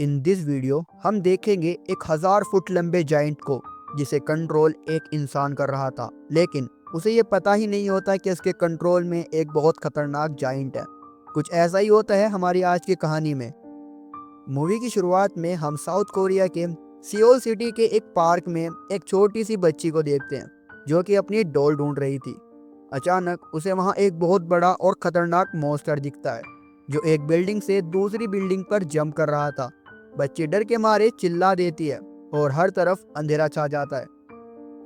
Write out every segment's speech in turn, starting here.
In this video हम देखेंगे एक 1000 फुट लंबे जाइंट को जिसे कंट्रोल एक इंसान कर रहा था, लेकिन उसे ये पता ही नहीं होता कि उसके कंट्रोल में एक बहुत खतरनाक जाइंट है। कुछ ऐसा ही होता है हमारी आज की कहानी में। मूवी की शुरुआत में हम साउथ कोरिया के सियोल सिटी के एक पार्क में एक छोटी सी बच्ची को देखते हैं जो कि अपनी डॉल ढूंढ रही थी। अचानक उसे वहां एक बहुत बड़ा और खतरनाक मॉन्स्टर दिखता है जो एक बिल्डिंग से दूसरी बिल्डिंग पर जंप कर रहा था। बच्ची डर के मारे चिल्ला देती है और हर तरफ अंधेरा छा जाता है।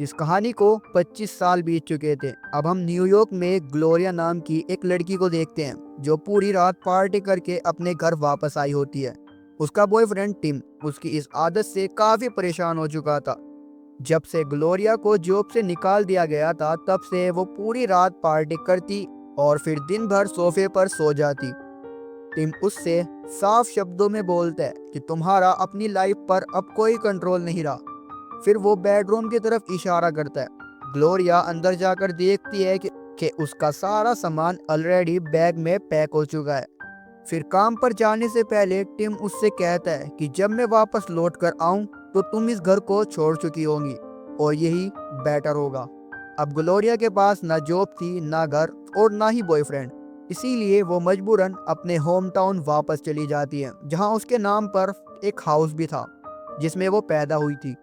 इस कहानी को 25 साल बीत चुके थे। अब हम न्यूयॉर्क में ग्लोरिया नाम की एक लड़की को देखते हैं जो पूरी रात पार्टी करके अपने घर वापस आई होती है। उसका बॉयफ्रेंड टिम उसकी इस आदत से काफी परेशान हो चुका था। जब से ग्लोरिया को जॉब से निकाल दिया गया था तब से वो पूरी रात पार्टी करती और फिर दिन भर सोफे पर सो जाती। टिम उससे साफ शब्दों में बोलता है कि तुम्हारा अपनी लाइफ पर अब कोई कंट्रोल नहीं रहा। फिर वो बेडरूम की तरफ इशारा करता है। ग्लोरिया अंदर जाकर देखती है कि उसका सारा सामान ऑलरेडी बैग में पैक हो चुका है। फिर काम पर जाने से पहले टिम उससे कहता है कि जब मैं वापस लौट कर आऊं तो तुम इस घर को छोड़ चुकी होंगी और यही बेटर होगा। अब ग्लोरिया के पास ना जॉब थी, ना घर और ना ही बॉयफ्रेंड, इसीलिए वो मजबूरन अपने होम टाउन वापस चली जाती है जहां उसके नाम पर एक हाउस भी था जिसमें वो पैदा हुई थी।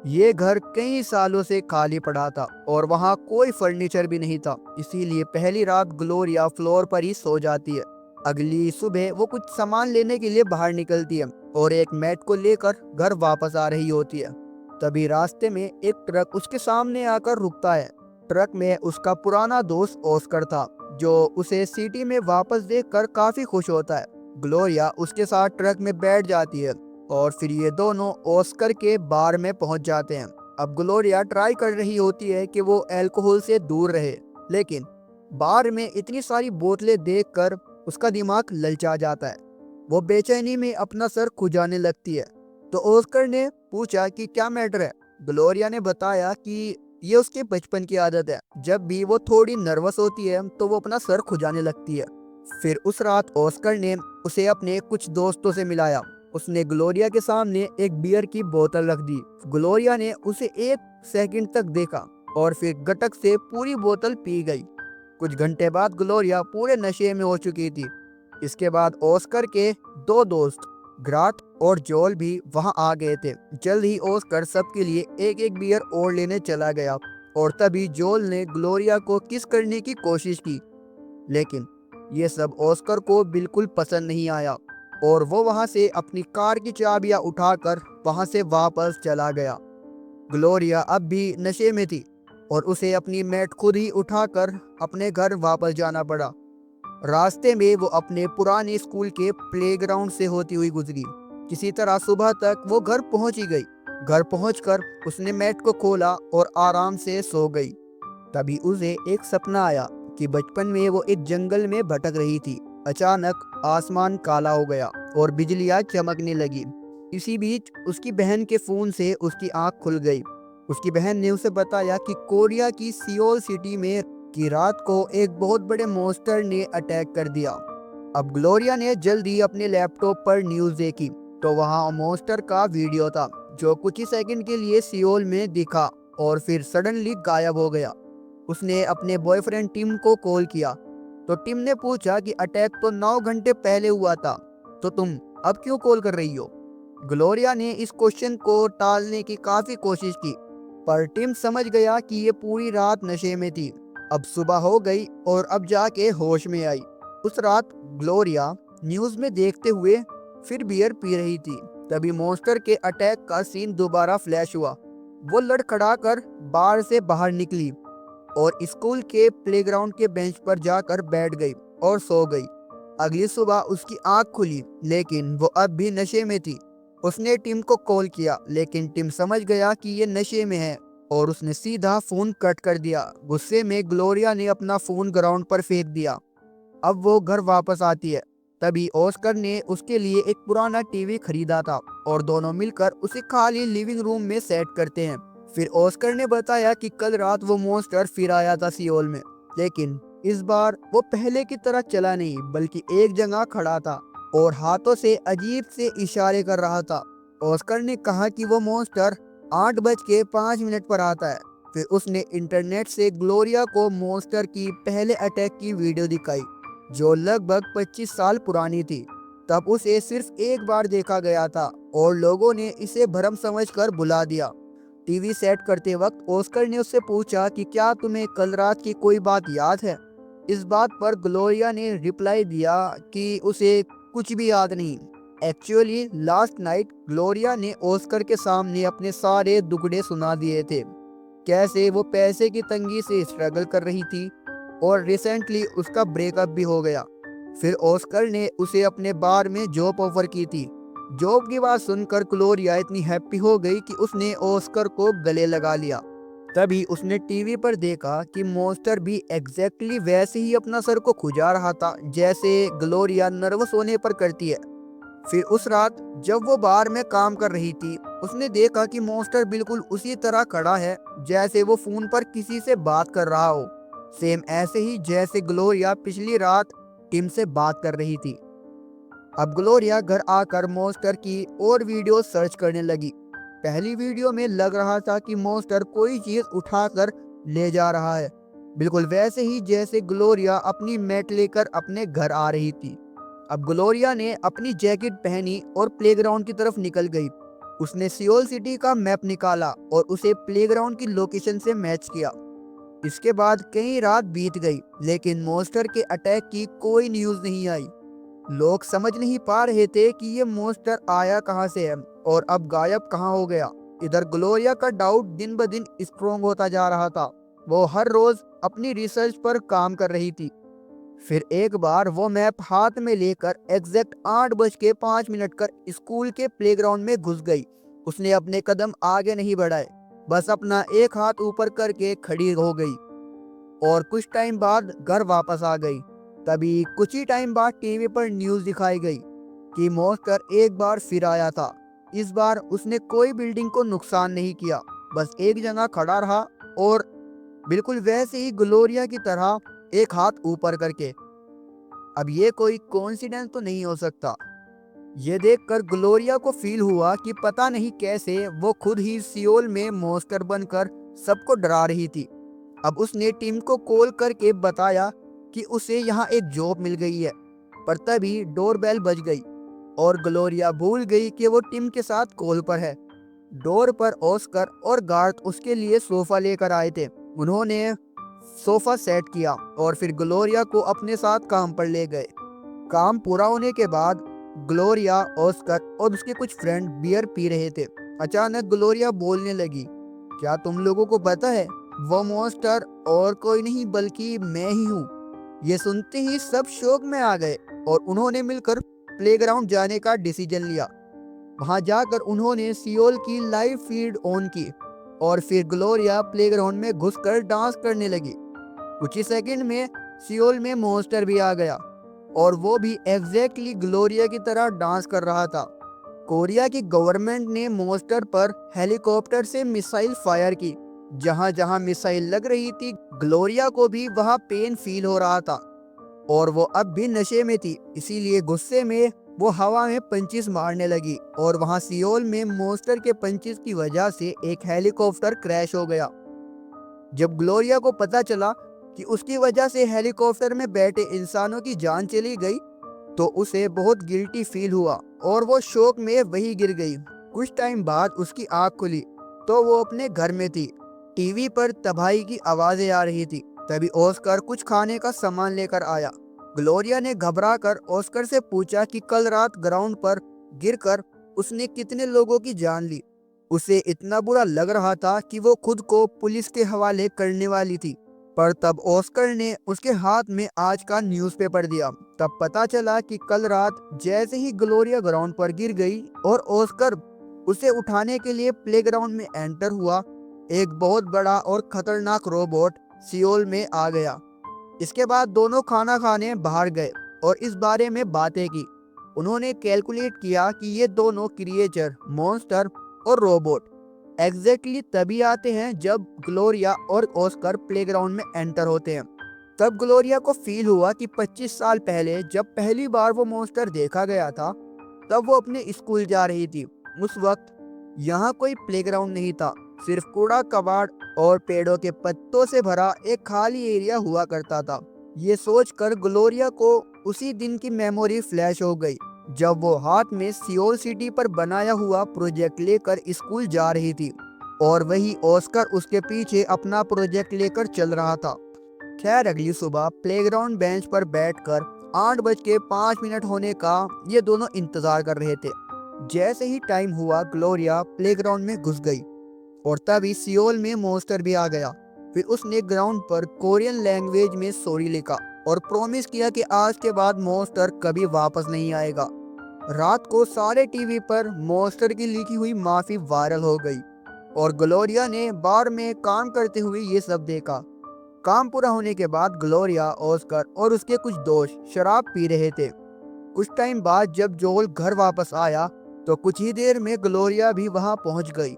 ये घर कई सालों से खाली पड़ा था और वहाँ कोई फर्नीचर भी नहीं था, इसीलिए पहली रात ग्लोरिया फ्लोर पर ही सो जाती है। अगली सुबह वो कुछ सामान लेने के लिए बाहर निकलती है और एक मैट को लेकर घर वापस आ रही होती है। तभी रास्ते में एक ट्रक उसके सामने आकर रुकता है। ट्रक में उसका पुराना दोस्त ऑस्कर था जो उसे सिटी में वापस देखकर काफी खुश होता है। ग्लोरिया उसके साथ ट्रक में बैठ जाती है और फिर ये दोनों ऑस्कर के बार में पहुंच जाते हैं। अब ग्लोरिया ट्राई कर रही होती है कि वो अल्कोहल से दूर रहे, लेकिन बार में इतनी सारी बोतलें देखकर उसका दिमाग ललचा जाता है। वो बेचैनी में अपना सर खुजाने लगती है। तो ऑस्कर ने पूछा कि क्या मैटर है। ग्लोरिया ने बताया कि ये उसके बचपन की आदत है, जब भी वो थोड़ी नर्वस होती है तो वो अपना सर खुजाने लगती है। फिर उस रात ऑस्कर ने उसे अपने कुछ दोस्तों से मिलाया। उसने ग्लोरिया के सामने एक बियर की बोतल रख दी। ग्लोरिया ने उसे 1 सेकंड तक देखा और फिर गटक से पूरी बोतल पी गई। कुछ घंटे बाद ग्लोरिया पूरे नशे में हो चुकी थी। इसके बाद ऑस्कर के 2 दोस्त ग्राट और जोल भी वहां आ गए थे। जल्द ही ऑस्कर सबके लिए एक एक बियर और लेने चला गया और तभी जोल ने ग्लोरिया को किस करने की कोशिश की, लेकिन ये सब ऑस्कर को बिल्कुल पसंद नहीं आया और वो वहां से अपनी कार की चाबियां उठाकर वहां से वापस चला गया। ग्लोरिया अब भी नशे में थी और उसे अपनी मैट खुद ही उठाकर अपने घर वापस जाना पड़ा। रास्ते में वो अपने पुराने स्कूल के प्लेग्राउंड से होती हुई गुजरी। किसी तरह सुबह तक वो घर पहुंच ही गई। घर पहुंचकर उसने मैट को खोला और आराम से सो गई। तभी उसे एक सपना आया कि बचपन में वो एक जंगल में भटक रही थी। अचानक आसमान काला हो गया और बिजलियां चमकने लगी। इसी बीच उसकी बहन के फोन से उसकी आंख खुल गई। उसकी बहन ने उसे बताया कि कोरिया की सियोल सिटी में की रात को एक बहुत बड़े मॉन्स्टर ने अटैक कर दिया। अब ग्लोरिया ने जल्दी अपने लैपटॉप पर न्यूज़ देखी तो वहाँ मॉन्स्टर का वीडियो था जो कुछ ही सेकंड के लिए सियोल में दिखा और फिर सडनली गायब हो गया। उसने अपने बॉयफ्रेंड टिम को कॉल किया तो टिम ने पूछा कि अटैक तो 9 घंटे पहले हुआ था, तो तुम अब क्यों कॉल कर रही हो। ग्लोरिया ने इस क्वेश्चन को टालने की काफी कोशिश की, पर टिम समझ गया कि ये पूरी रात नशे में थी। अब सुबह हो गई और अब जाके होश में आई। उस रात ग्लोरिया न्यूज में देखते हुए फिर बियर पी रही थी। तभी मॉन्स्टर के अटैक का सीन दोबारा फ्लैश हुआ। वो लड़खड़ाकर बार से बाहर निकली और स्कूल के प्लेग्राउंड के बेंच पर जाकर बैठ गई और सो गई। अगली सुबह उसकी आंख खुली, लेकिन वो अब भी नशे में थी। उसने टिम को कॉल किया, लेकिन टिम समझ गया कि ये नशे में है और उसने सीधा फोन कट कर दिया। गुस्से में ग्लोरिया ने अपना फोन ग्राउंड पर फेंक दिया। अब वो घर वापस आती है। तभी ऑस्कर ने उसके लिए एक पुराना टीवी खरीदा था और दोनों मिलकर उसे खाली लिविंग रूम में सेट करते हैं। फिर ऑस्कर ने बताया कि कल रात वो मॉन्स्टर फिर आया था सियोल में, लेकिन इस बार वो पहले की तरह चला नहीं बल्कि एक जगह खड़ा था। और हाथों से अजीब से इशारे कर रहा था। ऑस्कर ने कहा कि वो मॉन्स्टर 8:05 पर आता है। फिर उसने इंटरनेट से ग्लोरिया को मॉन्स्टर की पहले अटैक की वीडियो दिखाई, जो लगभग 25 साल पुरानी थी। तब उसे सिर्फ एक बार देखा गया था और लोगों ने इसे भ्रम समझकर बुला दिया। टीवी सेट करते वक्त ऑस्कर ने उससे पूछा कि क्या तुम्हें कल रात की कोई बात याद है। इस बात पर ग्लोरिया ने रिप्लाई दिया कि उसे कुछ भी याद नहीं। एक्चुअली लास्ट नाइट ग्लोरिया ने ऑस्कर के सामने अपने सारे दुखड़े सुना दिए थे, कैसे वो पैसे की तंगी से स्ट्रगल कर रही थी और रिसेंटली उसका ब्रेकअप भी हो गया। फिर ऑस्कर ने उसे अपने बार में जॉब ऑफर की थी। जॉब की बात सुनकर ग्लोरिया इतनी हैप्पी हो गई कि उसने ऑस्कर को गले लगा लिया। तभी उसने टीवी पर देखा कि मॉन्स्टर भी एग्जैक्टली वैसे ही अपना सर को खुजा रहा था जैसे ग्लोरिया नर्वस होने पर करती है। फिर उस रात जब वो बार में काम कर रही थी, उसने देखा कि मॉन्स्टर बिल्कुल उसी तरह खड़ा है जैसे वो फोन पर किसी से बात कर रहा हो। सेम ऐसे ही जैसे ग्लोरिया पिछली रात टिम से बात कर रही थी। अब ग्लोरिया घर आकर मॉन्स्टर की और वीडियो सर्च करने लगी। पहली वीडियो में लग रहा था कि मॉन्स्टर कोई चीज उठाकर ले जा रहा है, बिल्कुल वैसे ही जैसे ग्लोरिया अपनी मैट लेकर अपने घर आ रही थी। अब ग्लोरिया ने अपनी जैकेट पहनी और प्लेग्राउंड की तरफ निकल गई। उसने सियोल सिटी का मैप निकाला और उसे प्लेग्राउंड की लोकेशन से मैच किया। इसके बाद कई रात बीत गई, लेकिन मॉन्स्टर के अटैक की कोई न्यूज नहीं आई। लोग समझ नहीं पा रहे थे कि ये मॉन्स्टर आया कहां से है और अब गायब कहां हो गया। इधर ग्लोरिया का डाउट दिन ब दिन स्ट्रोंग होता जा रहा था। वो हर रोज अपनी रिसर्च पर काम कर रही थी। फिर एक बार वो मैप हाथ में लेकर एग्जैक्ट 8:05 कर स्कूल के प्लेग्राउंड में घुस गई। उसने अपने कदम आगे नहीं बढ़ाए, बस अपना एक हाथ ऊपर करके खड़ी हो गई और कुछ टाइम बाद घर वापस आ गई। तभी कुछ ही टाइम बाद टीवी पर न्यूज दिखाई गई कि मॉन्स्टर एक बार फिर आया था। इस बार उसने कोई बिल्डिंग को नुकसान नहीं किया, बस एक जगह खड़ा रहा और बिल्कुल वैसे ही ग्लोरिया की तरह एक हाथ ऊपर करके। अब ये कोई कोइंसिडेंस तो नहीं हो सकता। ये देखकर ग्लोरिया को फील हुआ कि पता नहीं कैसे वो खुद ही सियोल में मॉन्स्टर बनकर सबको डरा रही थी। अब उसने टीम को कॉल करके बताया कि उसे यहाँ एक जॉब मिल गई है। पर तभी डोरबेल बज गई और ग्लोरिया भूल गई कि वो टीम के साथ कॉल पर है। डोर पर ऑस्कर और गार्थ उसके लिए सोफा लेकर आए थे। उन्होंने सोफा सेट किया और फिर ग्लोरिया को अपने साथ काम पर ले गए। काम पूरा होने के बाद ग्लोरिया, ऑस्कर और उसके कुछ फ्रेंड बियर पी रहे थे। अचानक ग्लोरिया बोलने लगी, क्या तुम लोगों को पता है वो मॉन्स्टर और कोई नहीं बल्कि मैं ही हूँ। ये सुनते ही सब शौक में आ गए और उन्होंने मिलकर प्लेग्राउंड जाने का डिसीजन लिया। वहां जाकर उन्होंने सियोल की लाइव फीड ऑन की और फिर ग्लोरिया प्लेग्राउंड में घुसकर डांस करने लगी। कुछ ही सेकंड में सियोल में मॉन्स्टर भी आ गया और वो भी एग्जैक्टली ग्लोरिया की तरह डांस कर रहा था। कोरिया की गवर्नमेंट ने मॉन्स्टर पर हेलीकॉप्टर से मिसाइल फायर की। जहां जहां मिसाइल लग रही थी, ग्लोरिया को भी वहां पेन फील हो रहा था और वो अब भी नशे में थी, इसीलिए गुस्से में वो हवा में पंचिस मारने लगी और वहां सियोल में मॉन्स्टर के पंचिस की वजह से एक हेलीकॉप्टर क्रैश हो गया। जब ग्लोरिया को पता चला कि उसकी वजह से हेलीकॉप्टर में बैठे इंसानों की जान चली गई, तो उसे बहुत गिल्टी फील हुआ और वो शोक में वही गिर गई। कुछ टाइम बाद उसकी आंख खुली तो वो अपने घर में थी। टीवी पर तबाही की आवाजें आ रही थी। तभी ऑस्कर कुछ खाने का सामान लेकर आया। ग्लोरिया ने घबराकर ऑस्कर से पूछा कि कल रात ग्राउंड पर गिरकर उसने कितने लोगों की जान ली। उसे इतना बुरा लग रहा था कि वो खुद को पुलिस के हवाले करने वाली थी। पर तब ऑस्कर ने उसके हाथ में आज का न्यूज़पेपर दिया। तब पता चला कि कल रात जैसे ही ग्लोरिया ग्राउंड पर गिर गई और ऑस्कर उसे उठाने के लिए प्लेग्राउंड में एंटर हुआ, एक बहुत बड़ा और खतरनाक रोबोट सियोल में आ गया। इसके बाद दोनों खाना खाने बाहर गए और इस बारे में बातें की। उन्होंने कैलकुलेट किया कि ये दोनों क्रिएचर, मॉन्स्टर और रोबोट एग्जैक्टली तभी आते हैं जब ग्लोरिया और ऑस्कर प्लेग्राउंड में एंटर होते हैं। तब ग्लोरिया को फील हुआ कि 25 साल पहले जब पहली बार वो मॉन्स्टर देखा गया था, तब वो अपने स्कूल जा रही थी। उस वक्त यहाँ कोई प्लेग्राउंड नहीं था, सिर्फ कूड़ा कबाड़ और पेड़ों के पत्तों से भरा एक खाली एरिया हुआ करता था। ये सोचकर ग्लोरिया को उसी दिन की मेमोरी फ्लैश हो गई, जब वो हाथ में सियोल सिटी पर बनाया हुआ प्रोजेक्ट लेकर स्कूल जा रही थी और वही ऑस्कर उसके पीछे अपना प्रोजेक्ट लेकर चल रहा था। खैर, अगली सुबह प्लेग्राउंड बेंच पर बैठकर 8:05 होने का ये दोनों इंतजार कर रहे थे। जैसे ही टाइम हुआ, ग्लोरिया प्लेग्राउंड में घुस गई और तभी सियोल में मॉन्स्टर भी आ गया। फिर उसने ग्राउंड पर कोरियन लैंग्वेज में सॉरी लिखा और प्रॉमिस किया कि आज के बाद मॉन्स्टर कभी वापस नहीं आएगा। रात को सारे टीवी पर मॉन्स्टर की लिखी हुई माफी वायरल हो गई और ग्लोरिया ने बार में काम करते हुए ये सब देखा। काम पूरा होने के बाद ग्लोरिया, ऑस्कर और उसके कुछ दोस्त शराब पी रहे थे। कुछ टाइम बाद जब जोल घर वापस आया तो कुछ ही देर में ग्लोरिया भी वहां पहुंच गई।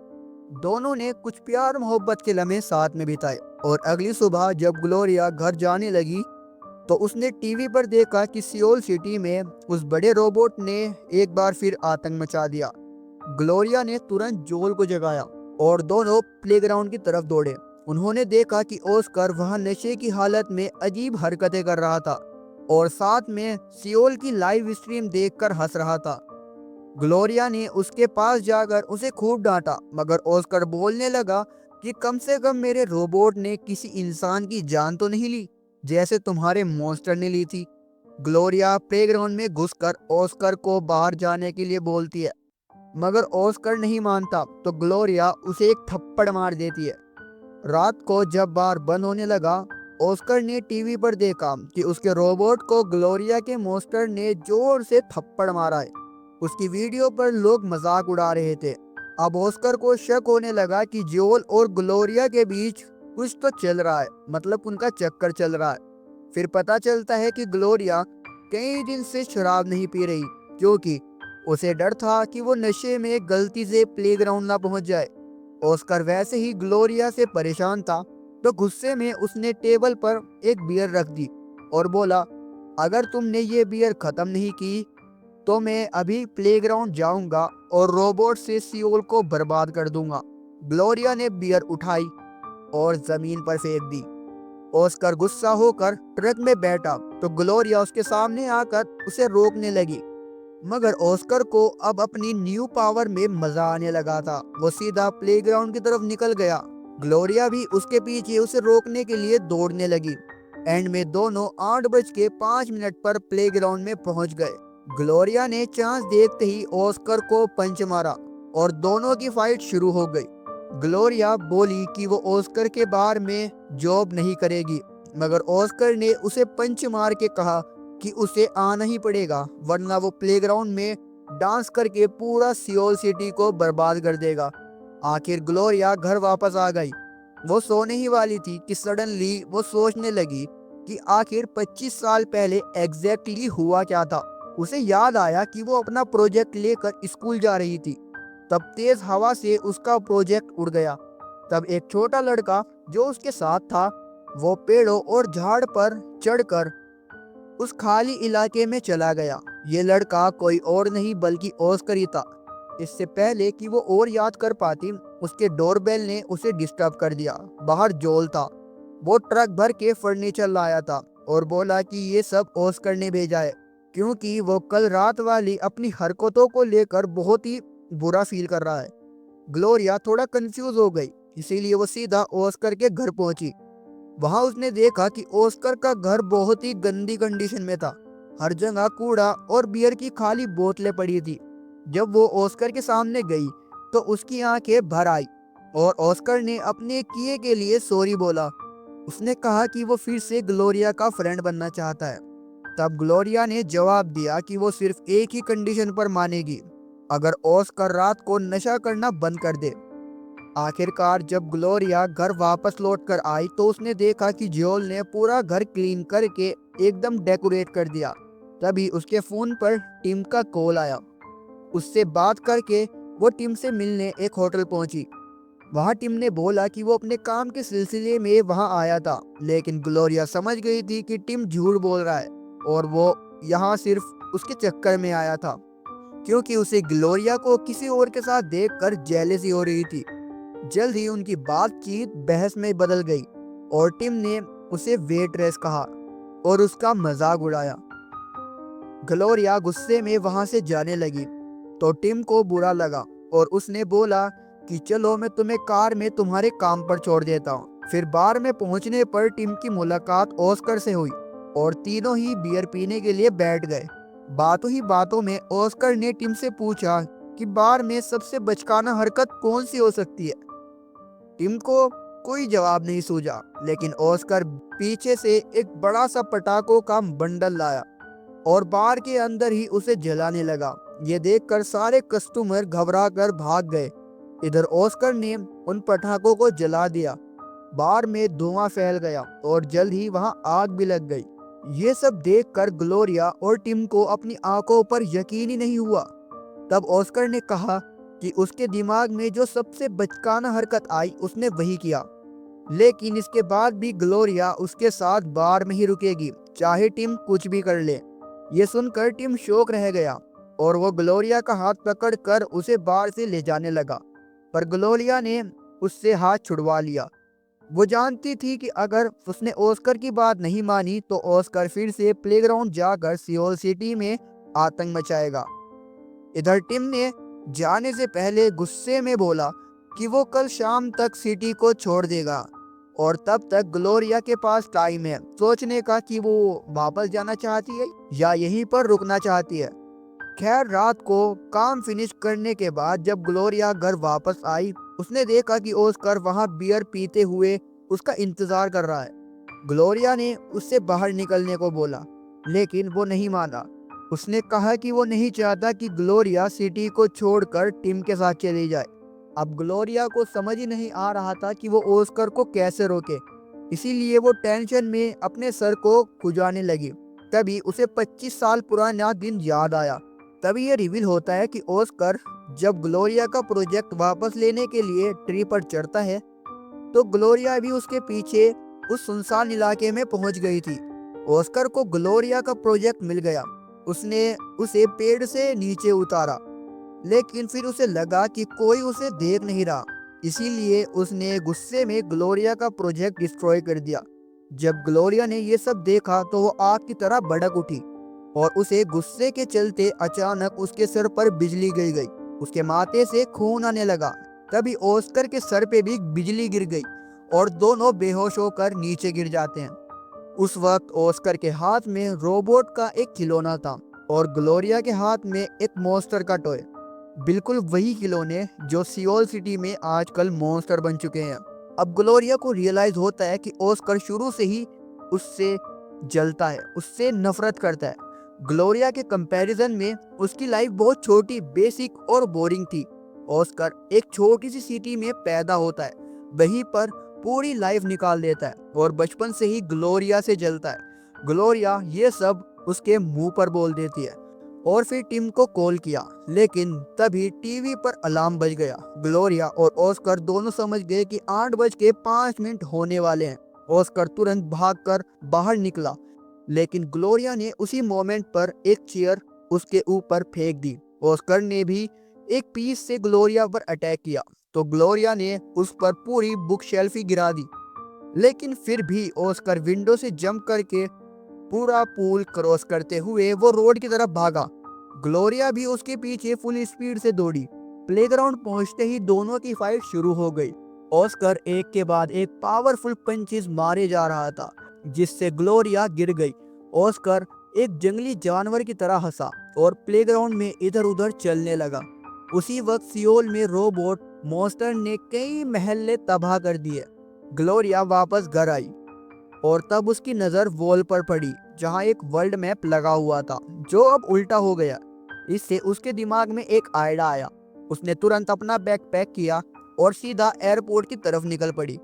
दोनों ने कुछ प्यार मोहब्बत के लम्हे साथ में बिताए और अगली सुबह जब ग्लोरिया घर जाने लगी तो उसने टीवी पर देखा कि सियोल सिटी में उस बड़े रोबोट ने एक बार फिर आतंक मचा दिया। ग्लोरिया ने तुरंत जोल को जगाया और दोनों प्लेग्राउंड की तरफ दौड़े। उन्होंने देखा कि ऑस्कर वहां नशे की हालत में अजीब हरकतें कर रहा था और साथ में सियोल की लाइव स्ट्रीम देखकर हंस रहा था। ग्लोरिया ने उसके पास जाकर उसे खूब डांटा, मगर ऑस्कर बोलने लगा कि कम से कम मेरे रोबोट ने किसी इंसान की जान तो नहीं ली जैसे तुम्हारे मॉन्स्टर ने ली थी। ग्लोरिया प्लेग्राउंड में घुसकर ऑस्कर को बाहर जाने के लिए बोलती है, मगर ऑस्कर नहीं मानता तो ग्लोरिया उसे एक थप्पड़ मार देती है। रात को जब बार बंद होने लगा, ऑस्कर ने टीवी पर देखा कि उसके रोबोट को ग्लोरिया के मॉन्स्टर ने जोर से थप्पड़ मारा है। उसकी वीडियो पर लोग मजाक उड़ा रहे थे। अब ऑस्कर को शक होने लगा कि जोल और ग्लोरिया के बीच कुछ तो चल रहा है, मतलब उनका चक्कर चल रहा है। फिर पता चलता है कि ग्लोरिया कई दिन से शराब नहीं पी रही क्योंकि उसे डर था कि वो नशे में गलती से प्लेग्राउंड ना पहुंच जाए। ऑस्कर वैसे ही ग्लोरिया से परेशान था तो गुस्से में उसने टेबल पर एक बियर रख दी और बोला, अगर तुमने ये बियर खत्म नहीं की तो मैं अभी प्लेग्राउंड जाऊंगा और रोबोट से सियोल को बर्बाद कर दूंगा। ग्लोरिया ने बियर उठाई और जमीन पर फेंक दी। ऑस्कर गुस्सा होकर ट्रक में बैठा तो ग्लोरिया उसके सामने आकर उसे रोकने लगी, मगर ऑस्कर को अब अपनी न्यू पावर में मजा आने लगा था। वो सीधा प्लेग्राउंड की तरफ निकल गया। ग्लोरिया भी उसके पीछे उसे रोकने के लिए दौड़ने लगी। एंड में दोनों 8:05 पर प्लेग्राउंड में पहुंच गए। ग्लोरिया ने चांस देखते ही ऑस्कर को पंच मारा और दोनों की फाइट शुरू हो गई। ग्लोरिया बोली कि वो ऑस्कर के बार में जॉब नहीं करेगी, मगर ऑस्कर ने उसे पंच मार के कहा कि उसे आना ही पड़ेगा, वरना वो प्लेग्राउंड में डांस करके पूरा सियोल सिटी को बर्बाद कर देगा। आखिर ग्लोरिया घर वापस आ गई। वो सोने ही वाली थी कि सडनली वो सोचने लगी कि आखिर 25 साल पहले एग्जैक्टली हुआ क्या था। उसे याद आया कि वो अपना प्रोजेक्ट लेकर स्कूल जा रही थी। तब तेज हवा से उसका प्रोजेक्ट उड़ गया। तब एक छोटा लड़का जो उसके साथ था, वो पेड़ों और झाड़ पर चढ़कर उस खाली इलाके में चला गया। ये लड़का कोई और नहीं बल्कि ऑस्कर ही था। इससे पहले कि वो और याद कर पाती, उसके डोरबेल ने उसे डिस्टर्ब कर दिया। बाहर जोल था। वो ट्रक भर के फर्नीचर लाया था और बोला कि ये सब ऑस्कर ने भेजा है क्योंकि वो कल रात वाली अपनी हरकतों को लेकर बहुत ही बुरा फील कर रहा है। ग्लोरिया थोड़ा कंफ्यूज हो गई, इसीलिए वो सीधा ऑस्कर के घर पहुंची। वहां उसने देखा कि ऑस्कर का घर बहुत ही गंदी कंडीशन में था। हर जगह कूड़ा और बियर की खाली बोतलें पड़ी थी। जब वो ऑस्कर के सामने गई तो उसकी आंखें भर आई और ऑस्कर ने अपने किए के लिए सॉरी बोला। उसने कहा कि वो फिर से ग्लोरिया का फ्रेंड बनना चाहता है। तब ग्लोरिया ने जवाब दिया कि वो सिर्फ एक ही कंडीशन पर मानेगी, अगर ऑस्कर रात को नशा करना बंद कर दे। आखिरकार जब ग्लोरिया घर वापस लौट कर आई तो उसने देखा कि जोल ने पूरा घर क्लीन करके एकदम डेकोरेट कर दिया। तभी उसके फोन पर टिम का कॉल आया। उससे बात करके वो टिम से मिलने एक होटल पहुंची। वहाँ टिम ने बोला कि वो अपने काम के सिलसिले में वहाँ आया था, लेकिन ग्लोरिया समझ गई थी कि टिम झूठ बोल रहा है और वो यहाँ सिर्फ उसके चक्कर में आया था, क्योंकि उसे ग्लोरिया को किसी और के साथ देखकर जेलसी हो रही थी। जल्द ही उनकी बातचीत बहस में बदल गई और टिम ने उसे वेट्रेस कहा और उसका मजाक उड़ाया। ग्लोरिया गुस्से में वहां से जाने लगी तो टिम को बुरा लगा और उसने बोला कि चलो मैं तुम्हें कार में तुम्हारे काम पर छोड़ देता हूँ। फिर बार में पहुंचने पर टिम की मुलाकात ऑस्कर से हुई और तीनों ही बियर पीने के लिए बैठ गए। बातों ही बातों में ऑस्कर ने टिम से पूछा कि बार में सबसे बचकाना हरकत कौन सी हो सकती है। टिम को कोई जवाब नहीं सूझा, लेकिन ऑस्कर पीछे से एक बड़ा सा पटाखों का बंडल लाया और बार के अंदर ही उसे जलाने लगा। ये देखकर सारे कस्टमर घबरा कर भाग गए। इधर ऑस्कर ने उन पटाखों को जला दिया। बार में धुआं फैल गया और जल्द ही वहां आग भी लग गई। ये सब देखकर ग्लोरिया और टिम को अपनी आंखों पर यकीन ही नहीं हुआ। तब ऑस्कर ने कहा कि उसके दिमाग में जो सबसे बचकाना हरकत आई उसने वही किया, लेकिन इसके बाद भी ग्लोरिया उसके साथ बार में ही रुकेगी, चाहे टिम कुछ भी कर ले। ये सुनकर टिम शौक रह गया और वो ग्लोरिया का हाथ पकड़कर उसे बार से ले जाने लगा, पर ग्लोरिया ने उससे हाथ छुड़वा लिया। वो जानती थी कि अगर उसने ऑस्कर की बात नहीं मानी तो ऑस्कर फिर से प्लेग्राउंड जाकर सियोल सिटी में आतंक मचाएगा। इधर टिम ने जाने से पहले गुस्से में बोला कि वो कल शाम तक सिटी को छोड़ देगा और तब तक ग्लोरिया के पास टाइम है सोचने का कि वो वापस जाना चाहती है या यहीं पर रुकना चाहती है। खैर, रात को काम फिनिश करने के बाद जब ग्लोरिया घर वापस आई, उसने देखा कि ऑस्कर वहां बियर पीते हुए उसका इंतजार कर रहा है। ग्लोरिया ने उससे बाहर निकलने को बोला, लेकिन वो नहीं माना। उसने कहा कि वो नहीं चाहता कि ग्लोरिया सिटी को छोड़कर टिम के साथ चली जाए। अब ग्लोरिया को समझ ही नहीं आ रहा था कि वो ऑस्कर को कैसे रोके, इसीलिए वो टेंशन में अपने सर को खुजाने लगी। तभी उसे 25 साल पुराना दिन याद आया। तभी ये रिवील होता है कि ऑस्कर जब ग्लोरिया का प्रोजेक्ट वापस लेने के लिए ट्री पर चढ़ता है तो ग्लोरिया भी उसके पीछे उस सुनसान इलाके में पहुंच गई थी। ऑस्कर को ग्लोरिया का प्रोजेक्ट मिल गया। उसने उसे पेड़ से नीचे उतारा, लेकिन फिर उसे लगा कि कोई उसे देख नहीं रहा, इसीलिए उसने गुस्से में ग्लोरिया का प्रोजेक्ट डिस्ट्रॉय कर दिया। जब ग्लोरिया ने ये सब देखा तो वो आग की तरह भड़क उठी और उसे गुस्से के चलते अचानक उसके सर पर बिजली गिर गई। उसके माथे से खून आने लगा। तभी ऑस्कर के सर पे भी बिजली गिर गई और दोनों बेहोश होकर नीचे गिर जाते हैं। उस वक्त ऑस्कर के हाथ में रोबोट का एक खिलौना था और ग्लोरिया के हाथ में एक मॉन्स्टर का टॉय। बिल्कुल वही खिलौने जो सियोल सिटी में आजकल मॉन्स्टर बन चुके हैं। अब ग्लोरिया को रियलाइज होता है कि ऑस्कर शुरू से ही उससे जलता है, उससे नफरत करता है। ग्लोरिया के कंपैरिजन में उसकी लाइफ बहुत छोटी, बेसिक और बोरिंग थी। ऑस्कर एक छोटी सी सिटी में पैदा होता है, वहीं पर पूरी लाइफ निकाल देता है और बचपन से ही ग्लोरिया से जलता है। ग्लोरिया ये सब उसके मुंह पर बोल देती है और फिर टिम को कॉल किया, लेकिन तभी टीवी पर अलार्म बज गया। ग्लोरिया और ऑस्कर दोनों समझ गए कि 8:05 होने वाले हैं। ऑस्कर तुरंत भागकर बाहर निकला, लेकिन ग्लोरिया ने उसी मोमेंट पर एक चेयर उसके ऊपर फेंक दी। ऑस्कर ने भी एक पीस से ग्लोरिया पर अटैक किया तो ग्लोरिया ने उस पर पूरी बुक शेल्फ ही गिरा दी, लेकिन फिर भी ऑस्कर विंडो से जंप करके पूरा पूल क्रॉस करते हुए वो रोड की तरफ भागा। ग्लोरिया भी उसके पीछे फुल स्पीड से दौड़ी। प्लेग्राउंड पहुंचते ही दोनों की फाइट शुरू हो गई। ऑस्कर एक के बाद एक पावरफुल पंचेस मारे जा रहा था, जिससे ग्लोरिया गिर गई। ऑस्कर एक जंगली जानवर की तरह हंसा और प्लेग्राउंड में इधर उधर चलने लगा। उसी वक्त सियोल में रोबोट मॉन्स्टर ने कई महल्ले तबाह कर दिए। ग्लोरिया वापस घर आई और तब उसकी नज़र वॉल पर पड़ी, जहां एक वर्ल्ड मैप लगा हुआ था जो अब उल्टा हो गया। इससे उसके दिमाग में एक आइडिया आया। उसने तुरंत अपना बैग पैक किया और सीधा एयरपोर्ट की तरफ निकल पड़ी।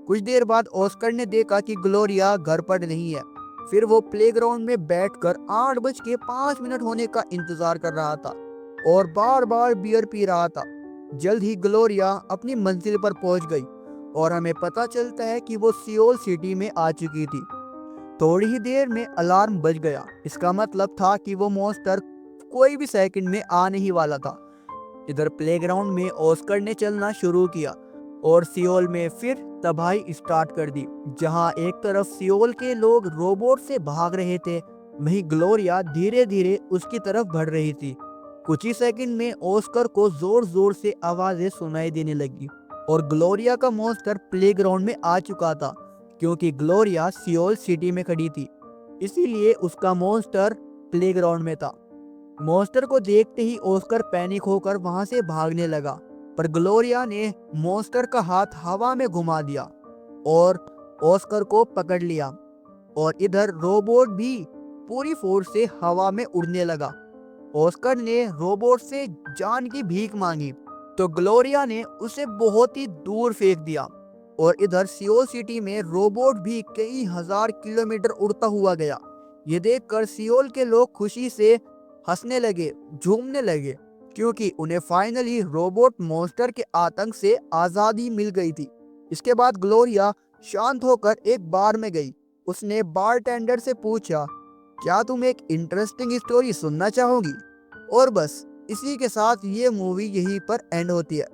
कुछ देर बाद ऑस्कर ने देखा कि ग्लोरिया घर पर नहीं है। फिर वो प्लेग्राउंड में बैठकर 8:05 होने का इंतजार कर रहा था और बार बार बियर पी रहा था। जल्द ही ग्लोरिया अपनी मंजिल पर पहुंच गई और हमें पता चलता है कि वो सियोल सिटी में आ चुकी थी। थोड़ी ही देर में अलार्म बज गया। इसका मतलब था कि वो मॉन्स्टर कोई भी सेकंड में आने ही वाला था। इधर प्लेग्राउंड में ऑस्कर ने चलना शुरू किया और सियोल में फिर तबाही स्टार्ट कर दी। जहां एक तरफ सियोल के लोग रोबोट से भाग रहे थे, वहीं ग्लोरिया धीरे धीरे उसकी तरफ बढ़ रही थी। कुछ ही सेकंड में ऑस्कर को जोर जोर से आवाजें सुनाई देने लगी और ग्लोरिया का मॉन्स्टर प्लेग्राउंड में आ चुका था। क्योंकि ग्लोरिया सियोल सिटी में खड़ी थी, इसीलिए उसका मॉन्स्टर प्लेग्राउंड में था। मॉन्स्टर को देखते ही ऑस्कर पैनिक होकर वहां से भागने लगा, पर ग्लोरिया ने मॉन्स्टर का हाथ हवा में घुमा दिया और ऑस्कर को पकड़ लिया। और इधर रोबोट भी पूरी फोर्स से हवा में उड़ने लगा। ऑस्कर ने रोबोट से जान की भीख मांगी, तो ग्लोरिया ने उसे बहुत ही दूर फेंक दिया। और इधर सियोल सिटी में रोबोट भी कई हजार किलोमीटर उड़ता हुआ गया। ये देखकर सियोल के लोग खुशी से हंसने लगे, झूमने लगे, क्योंकि उन्हें फाइनली रोबोट मॉन्स्टर के आतंक से आजादी मिल गई थी। इसके बाद ग्लोरिया शांत होकर एक बार में गई। उसने बारटेंडर से पूछा, क्या तुम एक इंटरेस्टिंग स्टोरी सुनना चाहोगी? और बस इसी के साथ ये मूवी यहीं पर एंड होती है।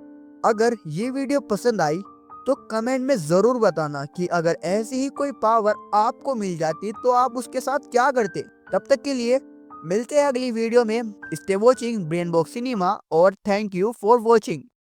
अगर ये वीडियो पसंद आई तो कमेंट में ज़रूर बताना कि अगर ऐसी ही कोई पावर आपको मिल जाती तो आप उसके साथ क्या करते। तब तक के लिए मिलते हैं अगली वीडियो में। Stay watching brain box cinema और थैंक यू फॉर वॉचिंग।